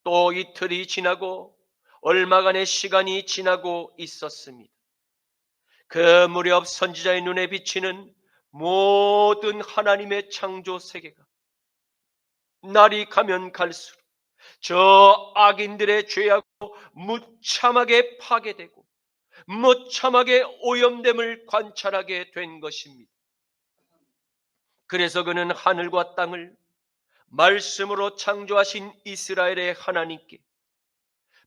또 이틀이 지나고 얼마간의 시간이 지나고 있었습니다. 그 무렵 선지자의 눈에 비치는 모든 하나님의 창조 세계가 날이 가면 갈수록 저 악인들의 죄하고 무참하게 파괴되고 무참하게 오염됨을 관찰하게 된 것입니다. 그래서 그는 하늘과 땅을 말씀으로 창조하신 이스라엘의 하나님께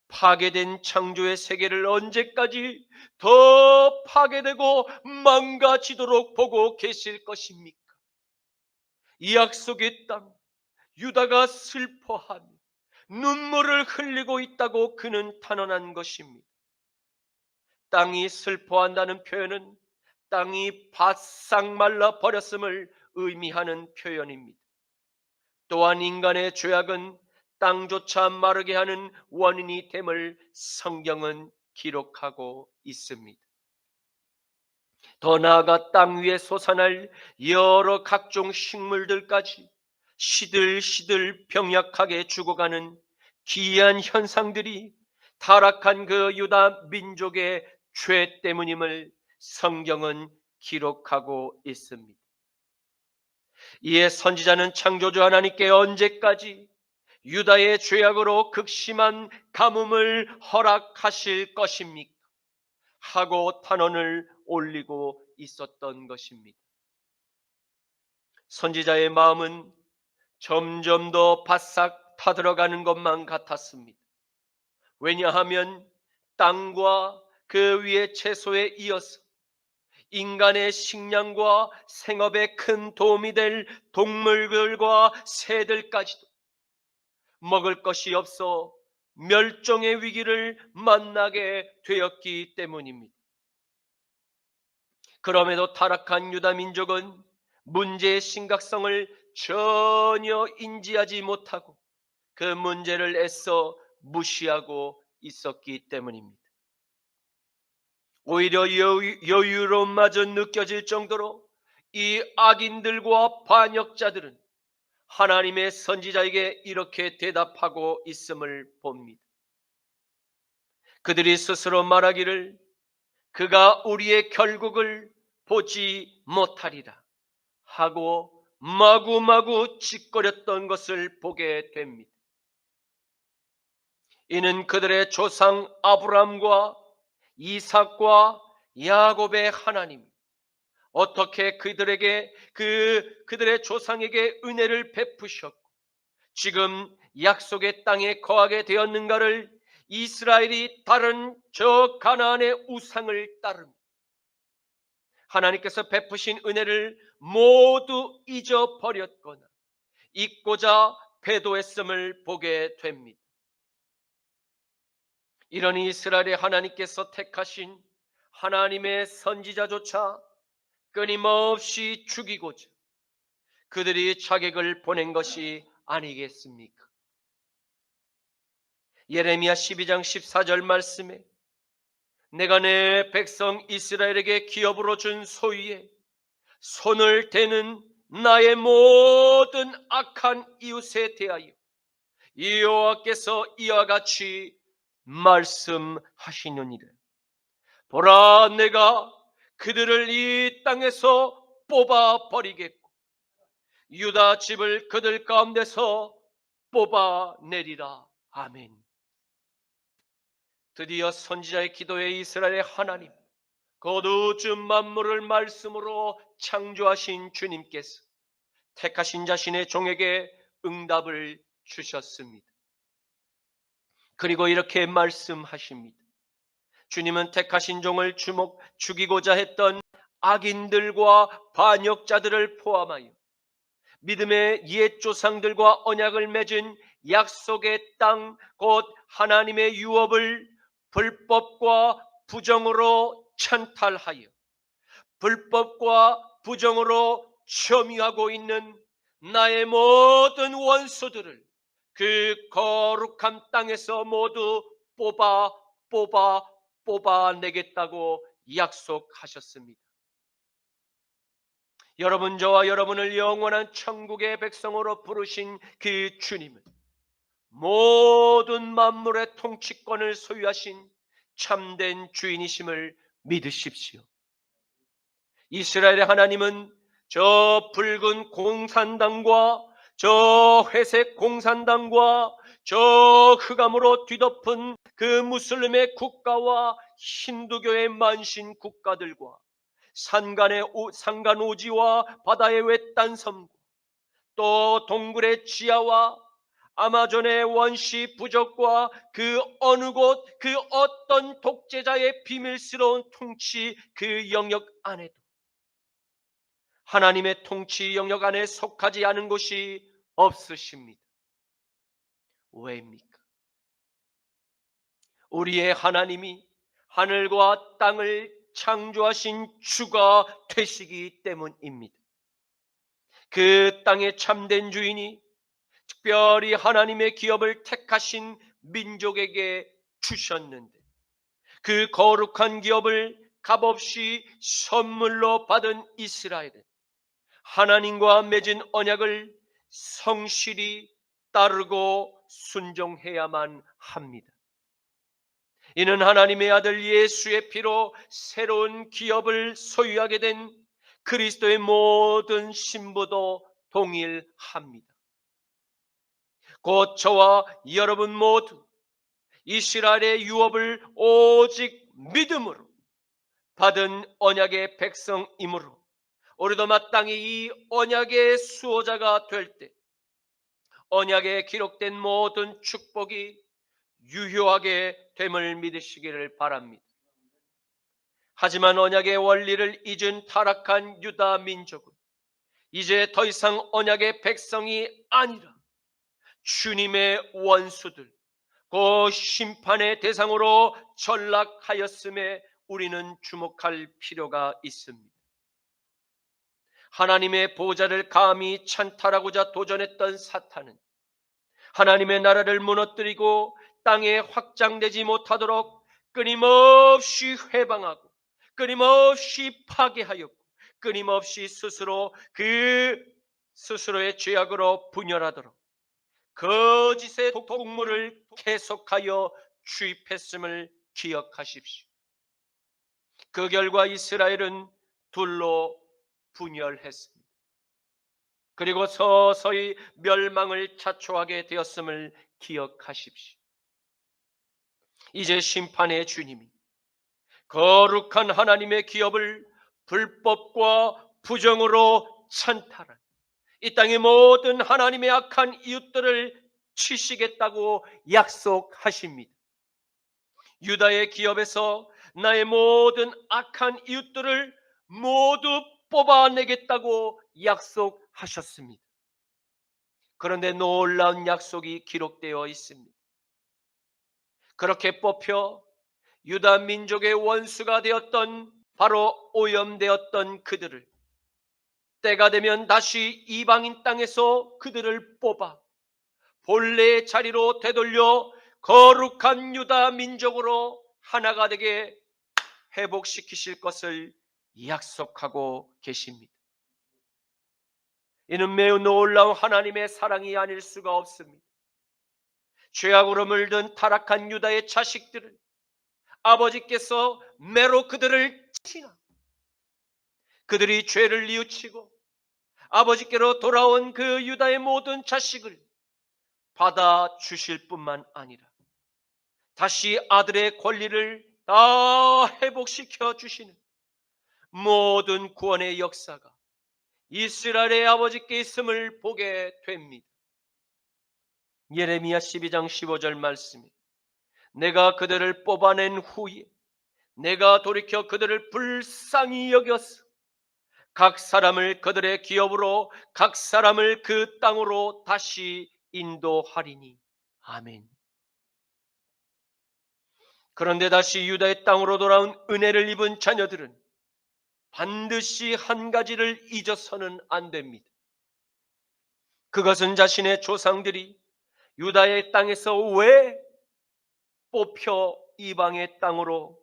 파괴된 창조의 세계를 언제까지 더 파괴되고 망가지도록 보고 계실 것입니까? 이 약속의 땅, 유다가 슬퍼하며 눈물을 흘리고 있다고 그는 탄원한 것입니다. 땅이 슬퍼한다는 표현은 땅이 바싹 말라 버렸음을 의미하는 표현입니다. 또한 인간의 죄악은 땅조차 마르게 하는 원인이 됨을 성경은 기록하고 있습니다. 더 나아가 땅 위에 솟아날 여러 각종 식물들까지 시들시들 병약하게 죽어가는 기이한 현상들이 타락한 그 유다 민족의 죄 때문임을 성경은 기록하고 있습니다. 이에 선지자는 창조주 하나님께 언제까지 유다의 죄악으로 극심한 가뭄을 허락하실 것입니까? 하고 탄원을 올리고 있었던 것입니다. 선지자의 마음은 점점 더 바싹 타들어가는 것만 같았습니다. 왜냐하면 땅과 그 위의 채소에 이어서 인간의 식량과 생업에 큰 도움이 될 동물들과 새들까지도 먹을 것이 없어 멸종의 위기를 만나게 되었기 때문입니다. 그럼에도 타락한 유다 민족은 문제의 심각성을 전혀 인지하지 못하고 그 문제를 애써 무시하고 있었기 때문입니다. 오히려 여유로움마저 느껴질 정도로 이 악인들과 반역자들은 하나님의 선지자에게 이렇게 대답하고 있음을 봅니다. 그들이 스스로 말하기를 그가 우리의 결국을 보지 못하리라 하고 마구마구 짓거렸던 것을 보게 됩니다. 이는 그들의 조상 아브라함과 이삭과 야곱의 하나님, 어떻게 그들에게 그들의 조상에게 은혜를 베푸셨고 지금 약속의 땅에 거하게 되었는가를 이스라엘이 다른 저 가나안의 우상을 따르며 하나님께서 베푸신 은혜를 모두 잊어버렸거나 잊고자 배도했음을 보게 됩니다. 이러니 이스라엘의 하나님께서 택하신 하나님의 선지자조차 끊임없이 죽이고자 그들이 자객을 보낸 것이 아니겠습니까? 예레미야 12장 14절 말씀에 내가 내 백성 이스라엘에게 기업으로 준 소유에 손을 대는 나의 모든 악한 이웃에 대하여 여호와께서 이와 같이 말씀하시느니라. 보라, 내가 그들을 이 땅에서 뽑아버리겠고 유다 집을 그들 가운데서 뽑아내리라. 아멘. 드디어 선지자의 기도에 이스라엘의 하나님, 거두주 만물을 말씀으로 창조하신 주님께서 택하신 자신의 종에게 응답을 주셨습니다. 그리고 이렇게 말씀하십니다. 주님은 택하신 종을 죽이고자 했던 악인들과 반역자들을 포함하여 믿음의 옛 조상들과 언약을 맺은 약속의 땅, 곧 하나님의 유업을 불법과 부정으로 찬탈하여 불법과 부정으로 점유하고 있는 나의 모든 원수들을 그 거룩한 땅에서 모두 뽑아내겠다고 약속하셨습니다. 여러분, 저와 여러분을 영원한 천국의 백성으로 부르신 그 주님은 모든 만물의 통치권을 소유하신 참된 주인이심을 믿으십시오. 이스라엘의 하나님은 저 붉은 공산당과 저 회색 공산당과 저 흑암으로 뒤덮은 그 무슬림의 국가와 힌두교의 만신 국가들과 산간 오지와 바다의 외딴 섬과 또 동굴의 지하와 아마존의 원시 부족과 그 어느 곳, 그 어떤 독재자의 비밀스러운 통치 그 영역 안에도 하나님의 통치 영역 안에 속하지 않은 곳이 없으십니다. 왜입니까? 우리의 하나님이 하늘과 땅을 창조하신 주가 되시기 때문입니다. 그 땅의 참된 주인이 특별히 하나님의 기업을 택하신 민족에게 주셨는데, 그 거룩한 기업을 값없이 선물로 받은 이스라엘은 하나님과 맺은 언약을 성실히 따르고 순종해야만 합니다. 이는 하나님의 아들 예수의 피로 새로운 기업을 소유하게 된 그리스도의 모든 신부도 동일합니다. 곧 저와 여러분 모두 이스라엘의 유업을 오직 믿음으로 받은 언약의 백성이므로 우리도 마땅히 이 언약의 수호자가 될 때 언약에 기록된 모든 축복이 유효하게 됨을 믿으시기를 바랍니다. 하지만 언약의 원리를 잊은 타락한 유다 민족은 이제 더 이상 언약의 백성이 아니라 주님의 원수들, 그 심판의 대상으로 전락하였음에 우리는 주목할 필요가 있습니다. 하나님의 보좌를 감히 찬탈하고자 도전했던 사탄은 하나님의 나라를 무너뜨리고 땅에 확장되지 못하도록 끊임없이 회방하고 끊임없이 파괴하였고 끊임없이 스스로의 죄악으로 분열하도록 거짓의 독물을 계속하여 주입했음을 기억하십시오. 그 결과 이스라엘은 둘로 분열했습니다. 그리고 서서히 멸망을 자초하게 되었음을 기억하십시오. 이제 심판의 주님이 거룩한 하나님의 기업을 불법과 부정으로 찬탈한 이 땅의 모든 하나님의 악한 이웃들을 치시겠다고 약속하십니다. 유다의 기업에서 나의 모든 악한 이웃들을 모두 뽑아내겠다고 약속하셨습니다. 그런데 놀라운 약속이 기록되어 있습니다. 그렇게 뽑혀 유다 민족의 원수가 되었던, 바로 오염되었던 그들을 때가 되면 다시 이방인 땅에서 그들을 뽑아 본래의 자리로 되돌려 거룩한 유다 민족으로 하나가 되게 회복시키실 것을 약속하고 계십니다. 이는 매우 놀라운 하나님의 사랑이 아닐 수가 없습니다. 죄악으로 물든 타락한 유다의 자식들을 아버지께서 매로 그들을 치나 그들이 죄를 뉘우치고 아버지께로 돌아온 그 유다의 모든 자식을 받아주실 뿐만 아니라 다시 아들의 권리를 다 회복시켜 주시는 모든 구원의 역사가 이스라엘의 아버지께 있음을 보게 됩니다. 예레미야 12장 15절 말씀에 내가 그들을 뽑아낸 후에 내가 돌이켜 그들을 불쌍히 여겨서 각 사람을 그들의 기업으로 각 사람을 그 땅으로 다시 인도하리니. 아멘. 그런데 다시 유다의 땅으로 돌아온 은혜를 입은 자녀들은 반드시 한 가지를 잊어서는 안 됩니다. 그것은 자신의 조상들이 유다의 땅에서 왜 뽑혀 이방의 땅으로,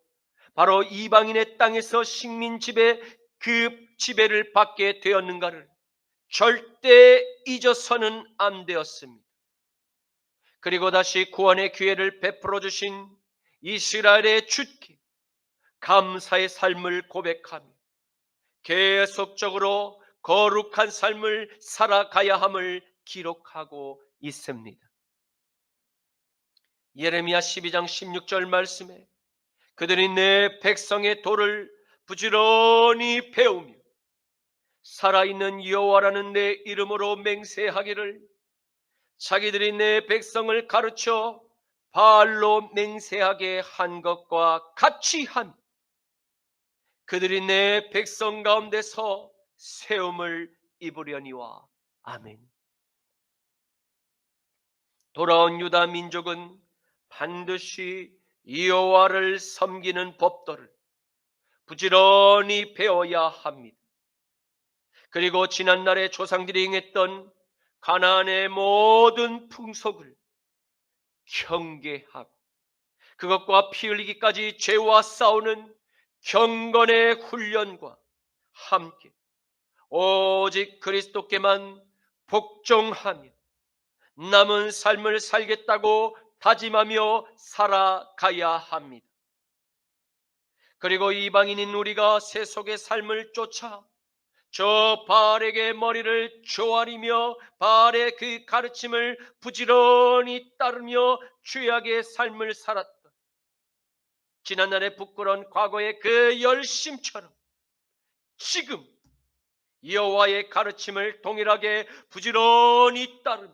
바로 이방인의 땅에서 식민 지배, 그 지배를 받게 되었는가를 절대 잊어서는 안 되었습니다. 그리고 다시 구원의 기회를 베풀어 주신 이스라엘의 주께 감사의 삶을 고백하며 계속적으로 거룩한 삶을 살아가야 함을 기록하고 있습니다. 예레미야 12장 16절 말씀에 그들이 내 백성의 도를 부지런히 배우며 살아있는 여호와라는 내 이름으로 맹세하기를 자기들이 내 백성을 가르쳐 바알로 맹세하게 한 것과 같이 함, 그들이 내 백성 가운데서 세움을 입으려니와. 아멘. 돌아온 유다 민족은 반드시 여호와를 섬기는 법도를 부지런히 배워야 합니다. 그리고 지난날의 조상들이 행했던 가나안의 모든 풍속을 경계하고 그것과 피 흘리기까지 죄와 싸우는 경건의 훈련과 함께 오직 그리스도께만 복종하며 남은 삶을 살겠다고 다짐하며 살아가야 합니다. 그리고 이방인인 우리가 세속의 삶을 쫓아 저 바알에게 머리를 조아리며 바알의 그 가르침을 부지런히 따르며 죄악의 삶을 살았던 지난날의 부끄러운 과거의 그 열심처럼 지금 여호와의 가르침을 동일하게 부지런히 따르며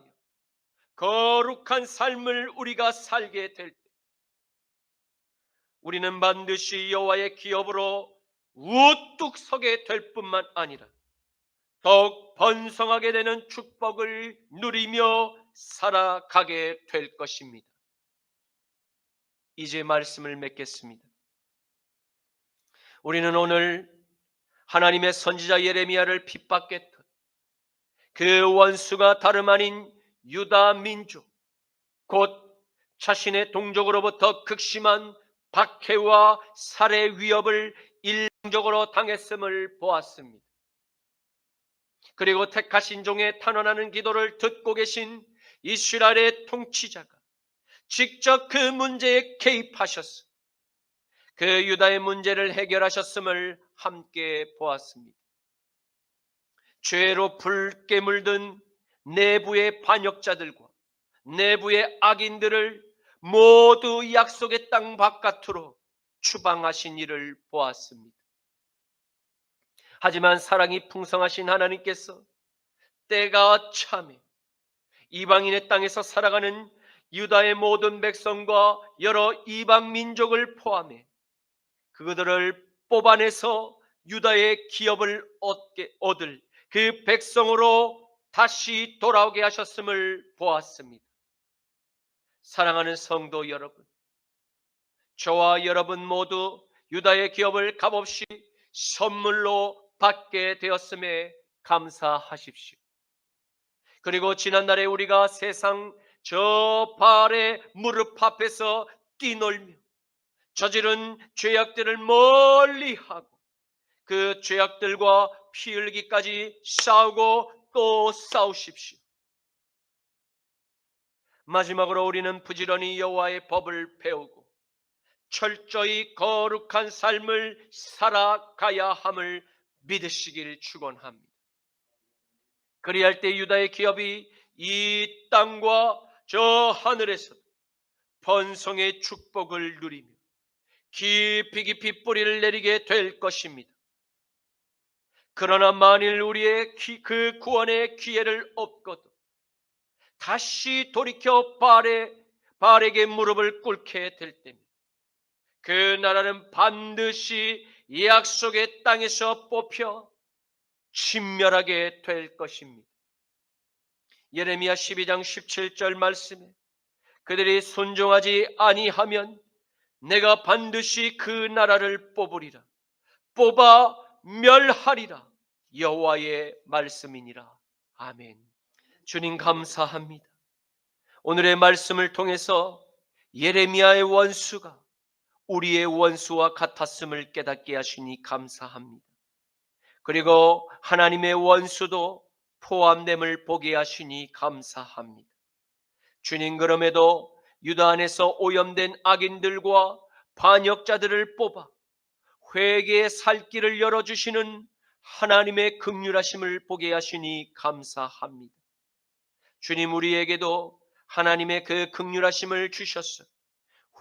거룩한 삶을 우리가 살게 될 때 우리는 반드시 여호와의 기업으로 우뚝 서게 될 뿐만 아니라 더욱 번성하게 되는 축복을 누리며 살아가게 될 것입니다. 이제 말씀을 맺겠습니다. 우리는 오늘 하나님의 선지자 예레미야를 핍박했던 그 원수가 다름 아닌 유다 민족, 곧 자신의 동족으로부터 극심한 박해와 살해 위협을 일방적으로 당했음을 보았습니다. 그리고 택하신 종의 탄원하는 기도를 듣고 계신 이스라엘의 통치자가 직접 그 문제에 개입하셔서 그 유다의 문제를 해결하셨음을 함께 보았습니다. 죄로 붉게 물든 내부의 반역자들과 내부의 악인들을 모두 약속의 땅 바깥으로 추방하신 일을 보았습니다. 하지만 사랑이 풍성하신 하나님께서 때가 참에 이방인의 땅에서 살아가는 유다의 모든 백성과 여러 이방 민족을 포함해 그들을 뽑아내서 유다의 기업을 얻을 그 백성으로 다시 돌아오게 하셨음을 보았습니다. 사랑하는 성도 여러분, 저와 여러분 모두 유다의 기업을 값없이 선물로 받게 되었음에 감사하십시오. 그리고 지난날에 우리가 세상 저 바알의 무릎 앞에서 뛰놀며 저지른 죄악들을 멀리하고 그 죄악들과 피 흘리기까지 싸우고 또 싸우십시오. 마지막으로 우리는 부지런히 여호와의 법을 배우고 철저히 거룩한 삶을 살아가야 함을 믿으시길 축원합니다. 그리할 때 유다의 기업이 이 땅과 저 하늘에서 번성의 축복을 누리며 깊이 깊이 뿌리를 내리게 될 것입니다. 그러나 만일 우리의 그 구원의 기회를 얻고도 다시 돌이켜 바알에게 무릎을 꿇게 될 때면 그 나라는 반드시 약속의 땅에서 뽑혀 진멸하게 될 것입니다. 예레미야 12장 17절 말씀에 그들이 순종하지 아니하면 내가 반드시 그 나라를 뽑으리라, 뽑아 멸하리라, 여호와의 말씀이니라. 아멘. 주님 감사합니다. 오늘의 말씀을 통해서 예레미야의 원수가 우리의 원수와 같았음을 깨닫게 하시니 감사합니다. 그리고 하나님의 원수도 포함됨을 보게 하시니 감사합니다. 주님, 그럼에도 유다 안에서 오염된 악인들과 반역자들을 뽑아 회개의 살 길을 열어주시는 하나님의 긍휼하심을 보게 하시니 감사합니다. 주님, 우리에게도 하나님의 그 긍휼하심을 주셔서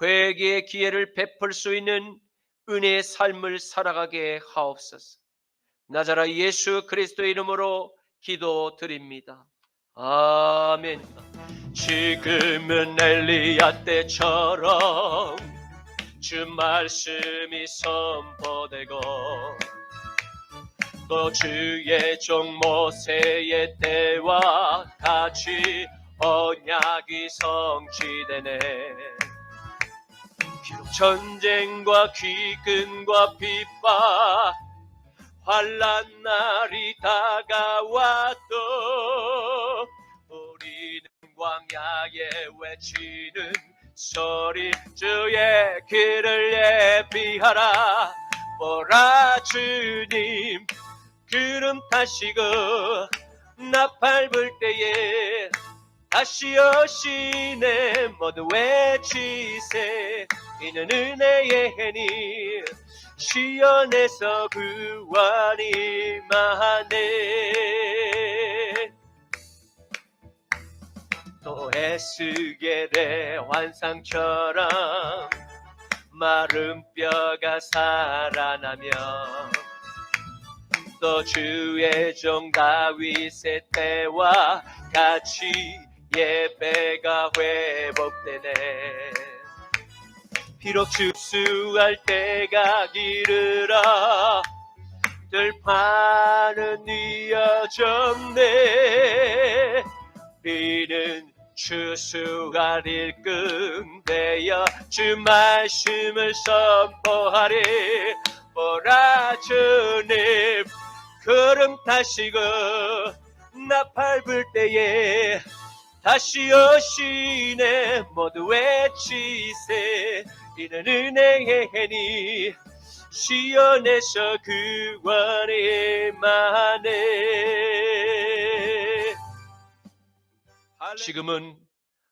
회개의 기회를 베풀 수 있는 은혜의 삶을 살아가게 하옵소서. 나자라 예수 그리스도의 이름으로 기도드립니다. 아멘. 지금은 엘리야 때처럼 주 말씀이 선포되고 또 주의 종 모세의 때와 같이 언약이 성취되네. 비록 전쟁과 기근과 핍박 환난 날이 다가와도 우리는 광야에 외치는 소리 주의 길을 예비하라. 보라 주님 구름 타시고 나팔 불 때에 다시 오시네. 모두 외치세 이는 은혜의 해니 시온에서 구원이 임하네. 또 에스겔의 환상처럼 마른 뼈가 살아나며 또 주의 종 다윗의 때와 같이 예배가 회복되네. 비록 축수할 때가 이르러 들판은 이어졌네. 비는 추수할 일꾼 되어 주 말씀을 선포하리. 보라 주님 구름 타시고 나팔 불 때에 다시 오시네. 모두 외치세 이는 은혜의 해니 시온에서 구원이 임하네. 지금은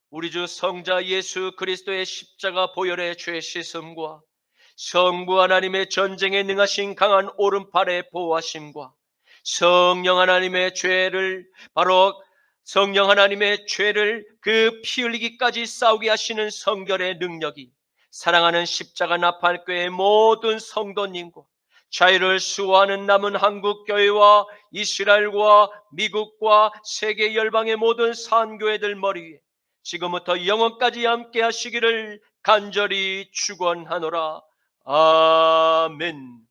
우리 주 성자 예수 그리스도의 십자가 보혈의 죄 씻음과 성부 하나님의 전쟁에 능하신 강한 오른팔의 보호하심과 성령 하나님의 죄를 그 피 흘리기까지 싸우게 하시는 성결의 능력이 사랑하는 십자가 나팔교회의 모든 성도님과 자유를 수호하는 남은 한국교회와 이스라엘과 미국과 세계 열방의 모든 산교회들 머리 위에 지금부터 영원까지 함께 하시기를 간절히 축원하노라. 아멘.